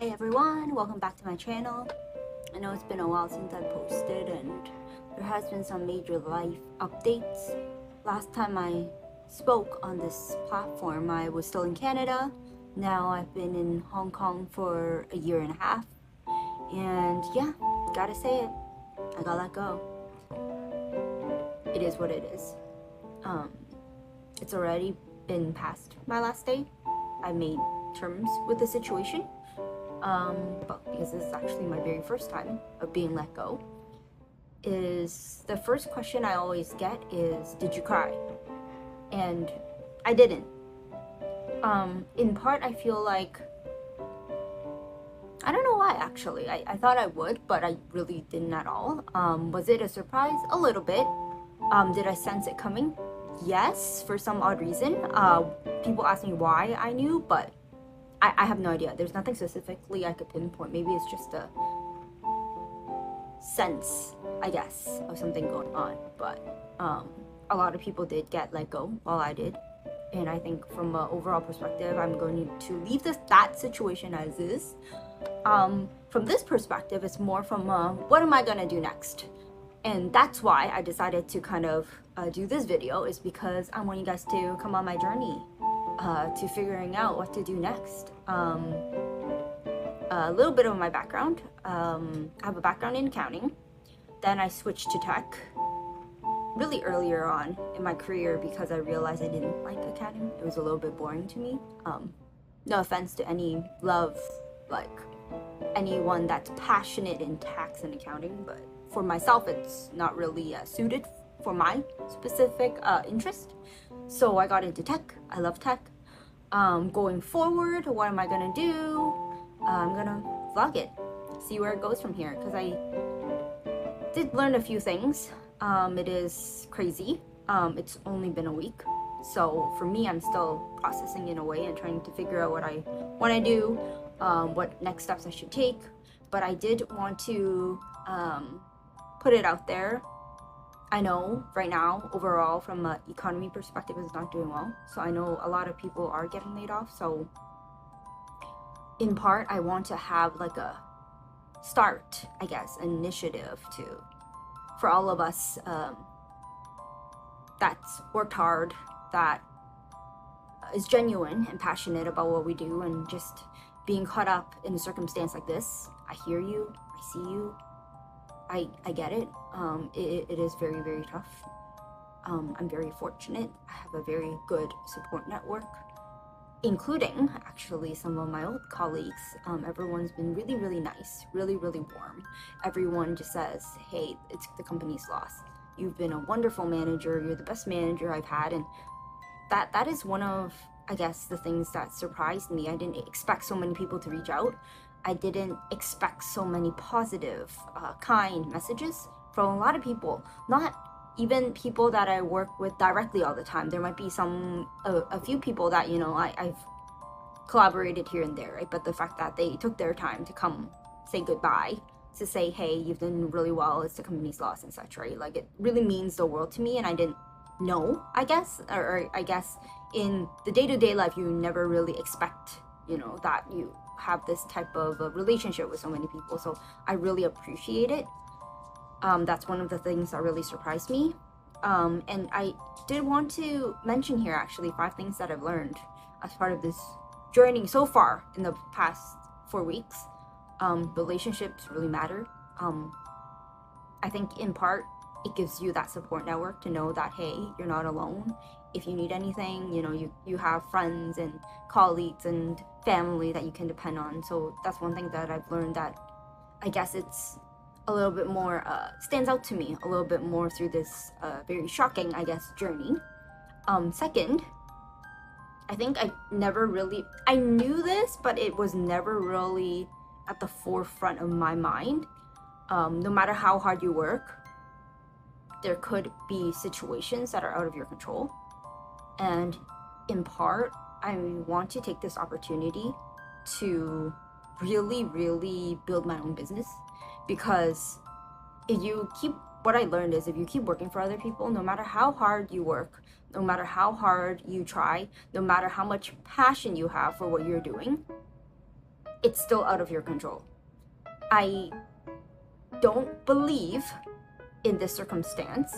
Hi everyone, welcome back to my channel. I know it's been a while since I posted and there has been some major life updates. Last time I spoke on this platform, I was still in Canada. Now I've been in Hong Kong for a year and a half. And yeah, gotta say it, I got let go. It is what it is. It's already been past my last day. I made terms with the situation. But because this is actually my very first time of being let go, is the first question I always get is, did you cry? And I didn't. In part, I feel like, I don't know why actually. I thought I would, but I really didn't at all. Was it a surprise? A little bit. Did I sense it coming? Yes, for some odd reason. People ask me why I knew, but I have no idea. There's nothing specifically I could pinpoint. Maybe it's just a sense, I guess, of something going on. But a lot of people did get let go while I did. And I think from an overall perspective, I'm going to leave that situation as is. From this perspective, it's more from what am I going to do next? And that's why I decided to kind of do this video, is because I want you guys to come on my journey to figuring out what to do next. A little bit of my background. I have a background in accounting. Then I switched to tech really earlier on in my career because I realized I didn't like accounting. It was a little bit boring to me. No offense to any anyone that's passionate in tax and accounting, but for myself, it's not really suited for my specific interest. So I got into tech. I love tech. Going forward, what am I gonna do? I'm gonna vlog it, see where it goes from here, because I did learn a few things. It is crazy. It's only been a week, so for me, I'm still processing in a way and trying to figure out what I want to do, what next steps I should take. But I did want to put it out there. I know right now, overall, from an economy perspective, is not doing well. So I know a lot of people are getting laid off. So in part, I want to have like a start, I guess, initiative for all of us that's worked hard, that is genuine and passionate about what we do, and just being caught up in a circumstance like this. I hear you, I see you, I get it. It is very, very tough. I'm very fortunate. I have a very good support network, including actually some of my old colleagues. Everyone's been really, really nice, really, really warm. Everyone just says, hey, it's the company's loss. You've been a wonderful manager. You're the best manager I've had. And that is one of, I guess, the things that surprised me. I didn't expect so many people to reach out. I didn't expect so many positive, kind messages from a lot of people. Not even people that I work with directly all the time. There might be a few people that, I've collaborated here and there, right? But the fact that they took their time to come say goodbye, to say, hey, you've done really well, it's the company's loss and such, right? Like, it really means the world to me, and I didn't know, I guess, or I guess in the day-to-day life, you never really expect, that you have this type of a relationship with so many people. So I really appreciate it. That's one of the things that really surprised me. And I did want to mention here actually 5 things that I've learned as part of this journey so far in the past 4 weeks. Relationships really matter. I think in part it gives you that support network to know that, hey, you're not alone. If you need anything, you have friends and colleagues and family that you can depend on. So that's one thing that I've learned, that I guess it's a little bit more, stands out to me a little bit more through this very shocking, I guess, journey. Second, I think I knew this, but it was never really at the forefront of my mind. No matter how hard you work, there could be situations that are out of your control. And in part, I want to take this opportunity to really, really build my own business. Because what I learned is, if you keep working for other people, no matter how hard you work, no matter how hard you try, no matter how much passion you have for what you're doing, it's still out of your control. I don't believe in this circumstance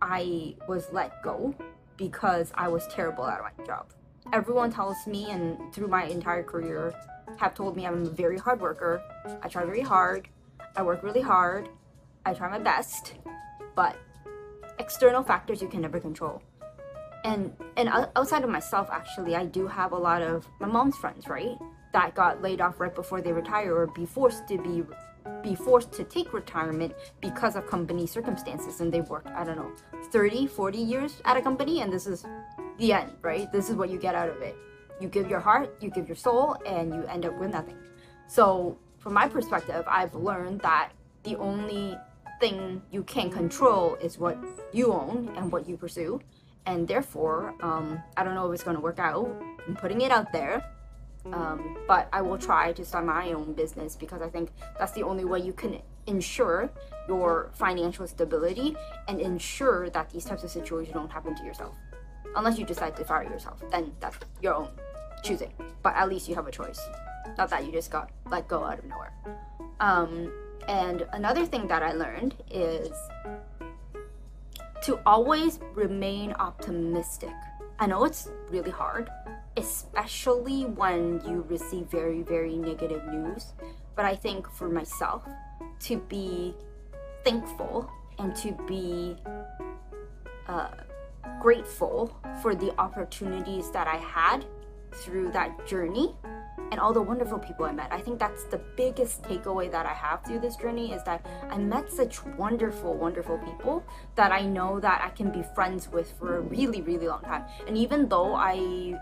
I was let go because I was terrible at my job. Everyone tells me, and through my entire career have told me, I'm a very hard worker. I try very hard. I work really hard. I try my best, but external factors you can never control. And outside of myself, actually, I do have a lot of my mom's friends, right, that got laid off right before they retire, or be forced to take retirement because of company circumstances, and they've worked, I don't know, 30, 40 years at a company, and this is the end, right? This is what you get out of it. You give your heart, you give your soul, and you end up with nothing. So from my perspective, I've learned that the only thing you can control is what you own and what you pursue. And therefore, I don't know if it's going to work out. I'm putting it out there. But I will try to start my own business, because I think that's the only way you can ensure your financial stability and ensure that these types of situations don't happen to yourself. Unless you decide to fire yourself, then that's your own choosing. But at least you have a choice. Not that you just got let go out of nowhere. And another thing that I learned is to always remain optimistic. I know it's really hard, especially when you receive very, very negative news. But I think for myself, to be thankful and to be grateful for the opportunities that I had through that journey and all the wonderful people I met. I think that's the biggest takeaway that I have through this journey, is that I met such wonderful, wonderful people that I know that I can be friends with for a really, really long time. And even though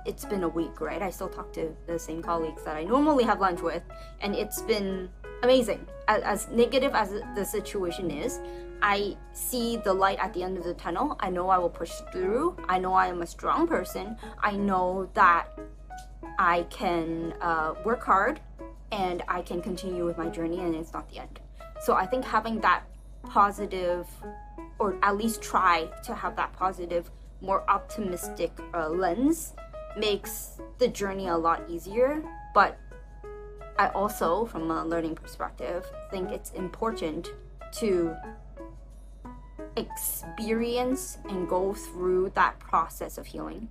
it's been a week, right? I still talk to the same colleagues that I normally have lunch with, and it's been amazing. As negative as the situation is, I see the light at the end of the tunnel. I know I will push through. I know I am a strong person. I know that I can work hard and I can continue with my journey, and it's not the end. So I think having that positive, or at least try to have that positive, more optimistic lens, makes the journey a lot easier. But I also, from a learning perspective, think it's important to experience and go through that process of healing.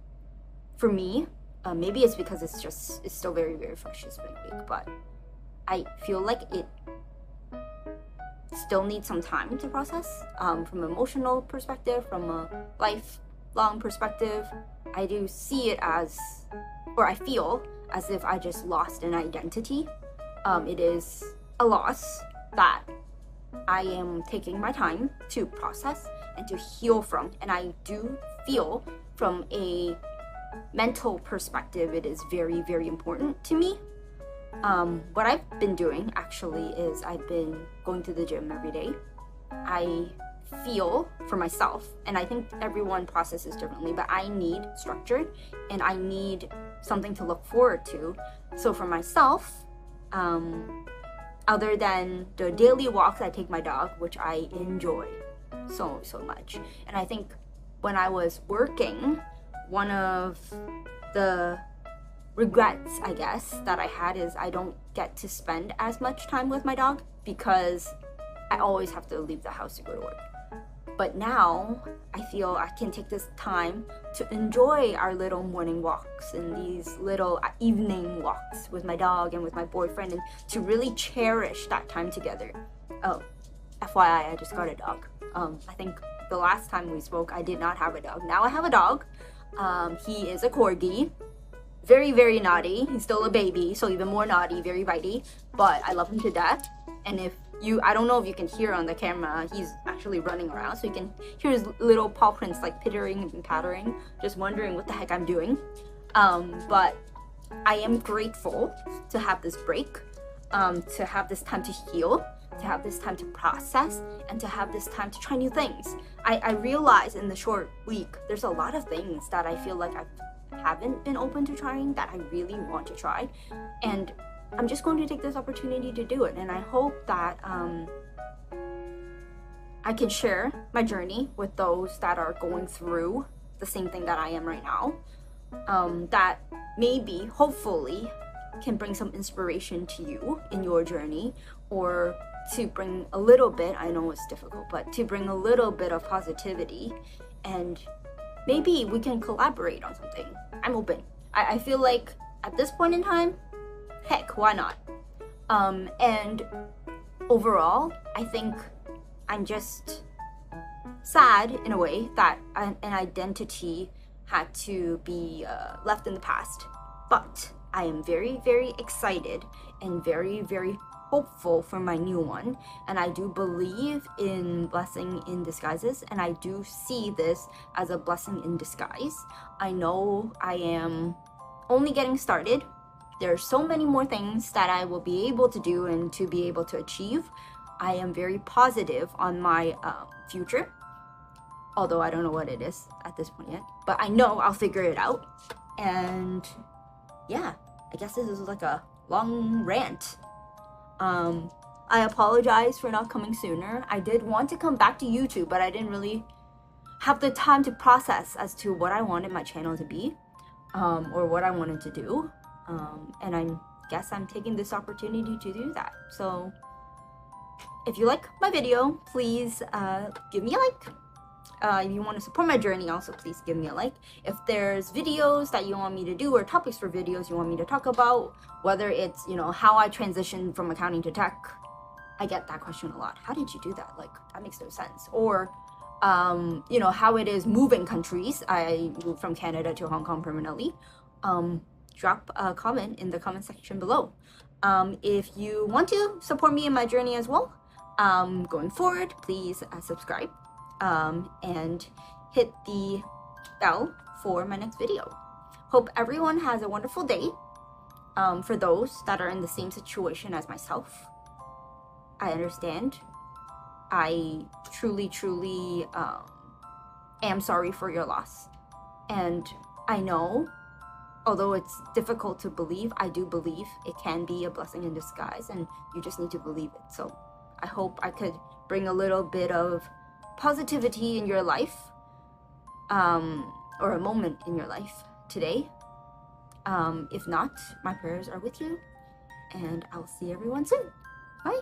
For me, maybe it's because it's still very, very fresh. It's been a week, but I feel like it still needs some time to process. From an emotional perspective, from a lifelong perspective, I do see it as, or I feel as if I just lost an identity. It is a loss that I am taking my time to process and to heal from. And I do feel, from a mental perspective, it is very, very important to me. What I've been doing actually is I've been going to the gym every day. I feel for myself, and I think everyone processes differently, but I need structure and I need something to look forward to. So for myself, other than the daily walks, I take my dog, which I enjoy so much. And I think when I was working, one of the regrets, I guess, that I had is I don't get to spend as much time with my dog because I always have to leave the house to go to work. But now I feel I can take this time to enjoy our little morning walks and these little evening walks with my dog and with my boyfriend, and to really cherish that time together. Oh, FYI, I just got a dog. I think the last time we spoke, I did not have a dog. Now I have a dog. He is a corgi. Very, very naughty. He's still a baby, so even more naughty, very bitey. But I love him to death. And I don't know if you can hear on the camera, he's actually running around, so you can hear his little paw prints like pittering and pattering, just wondering what the heck I'm doing. But I am grateful to have this break, to have this time to heal, to have this time to process, and to have this time to try new things. I realize in the short week, there's a lot of things that I feel like I haven't been open to trying that I really want to try. And I'm just going to take this opportunity to do it. And I hope that I can share my journey with those that are going through the same thing that I am right now. That maybe, hopefully, can bring some inspiration to you in your journey, or to bring a little bit, I know it's difficult, but to bring a little bit of positivity, and maybe we can collaborate on something. I'm open. I feel like at this point in time, heck, why not? And overall, I think I'm just sad in a way that an identity had to be left in the past. But I am very, very excited and very, very hopeful for my new one. And I do believe in blessing in disguises, and I do see this as a blessing in disguise. I know I am only getting started. There are so many more things that I will be able to do and to be able to achieve. I am very positive on my future, although I don't know what it is at this point yet, but I know I'll figure it out. And yeah, I guess this is like a long rant. I apologize for not coming sooner. I did want to come back to YouTube, but I didn't really have the time to process as to what I wanted my channel to be, or what I wanted to do. And I guess I'm taking this opportunity to do that. So if you like my video, please give me a like. If you want to support my journey, also please give me a like. If there's videos that you want me to do, or topics for videos you want me to talk about, whether it's, you know, how I transitioned from accounting to tech. I get that question a lot. How did you do that? Like, that makes no sense. Or you know, how it is moving countries. I moved from Canada to Hong Kong permanently. Drop a comment in the comment section below. If you want to support me in my journey as well, going forward, please subscribe, and hit the bell for my next video. Hope everyone has a wonderful day. For those that are in the same situation as myself, I understand. I truly am sorry for your loss. And I know, although it's difficult to believe, I do believe it can be a blessing in disguise, and you just need to believe it. So I hope I could bring a little bit of positivity in your life, or a moment in your life today. If not, my prayers are with you, and I'll see everyone soon. Bye.